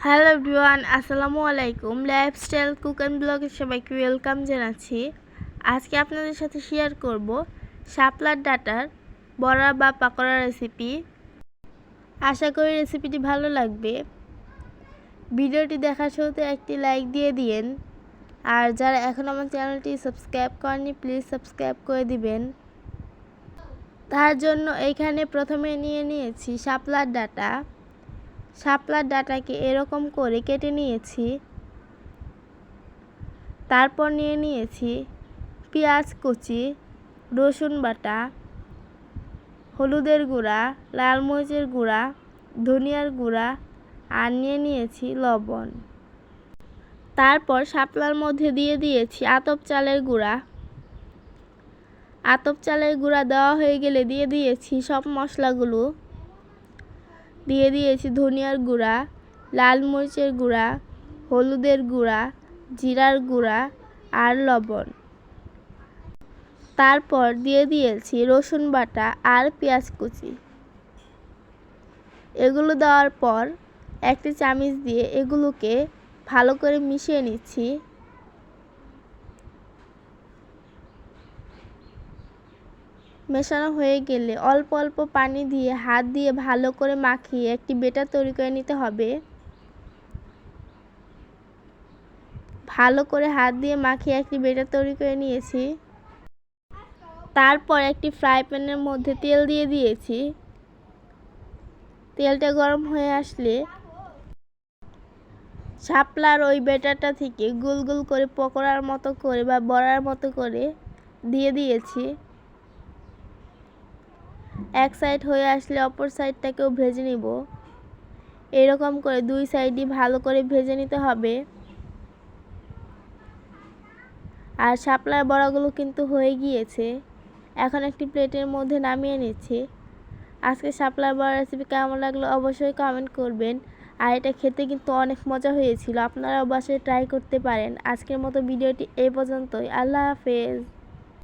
Hello everyone, আসসালামু আলাইকুম। Lifestyle cook and ব্লগে সবাইকে ওয়েলকাম জানাচ্ছি। আজকে আপনাদের সাথে শেয়ার করব শাপলার ডাঁটার বড়া বা পাকোড়া রেসিপি। আশা করি রেসিপিটি ভালো লাগবে। ভিডিওটি দেখার শুরুতে একটি লাইক দিয়ে দিন, আর যারা এখন আমার চ্যানেলটি সাবস্ক্রাইব করেনি প্লিজ সাবস্ক্রাইব করে দিবেন। তার জন্য এইখানে প্রথমে নিয়েছি শাপলার ডাঁটা। শাপলার ডাঁটাকে এরকম করে কেটে নিয়েছি। তারপর নিয়েছি পেঁয়াজ কুচি, রসুন বাটা, হলুদের গুঁড়া, লাল মরিচের গুঁড়া, ধনিয়ার গুঁড়া আর নিয়েছি লবণ। তারপর শাপলার মধ্যে দিয়ে দিয়েছি আতপ চালের গুঁড়া। আতপ চালের গুঁড়া দেওয়া হয়ে গেলে দিয়ে দিয়েছি সব মশলাগুলো। দিয়ে দিয়েছি ধনিয়ার গুঁড়া, লাল মরিচের গুঁড়া, হলুদের গুঁড়া, জিরার গুঁড়া আর লবণ। তারপর দিয়ে দিয়েছি রসুন বাটা আর পেঁয়াজ কুচি। এগুলো দেওয়ার পর একটি চামচ দিয়ে এগুলোকে ভালো করে মিশিয়ে নিচ্ছি। মেশানো হয়ে গেলে অল্প অল্প পানি দিয়ে হাত দিয়ে ভালো করে মাখিয়ে একটি ব্যাটার তৈরি করে নিতে হবে। ভালো করে হাত দিয়ে মাখিয়ে একটি ব্যাটার তৈরি করে নিয়েছি। তারপর একটি ফ্রাই প্যানের মধ্যে তেল দিয়ে দিয়েছি। তেলটা গরম হয়ে আসলে শাপলার ওই ব্যাটারটা থেকে গোল গোল করে পকোড়ার মতো করে বা বড়ার মতো করে দিয়ে দিয়েছি। এক সাইড হয়ে আসলে অপর সাইডটাকেও ভেজে নিব। এরকম করে দুই সাইডই ভালো করে ভেজে নিতে হবে। আর শাপলার বড়াগুলো কিন্তু হয়ে গিয়েছে। এখন একটি প্লেটের মধ্যে নামিয়ে নিচ্ছি। আজকে শাপলার বড়া রেসিপি কেমন লাগলো অবশ্যই কমেন্ট করবেন। আর এটা খেতে কিন্তু অনেক মজা হয়েছিল, আপনারা বাসায় ট্রাই করতে পারেন। আজকের মতো ভিডিওটি এই পর্যন্তই। আল্লাহ হাফেজ।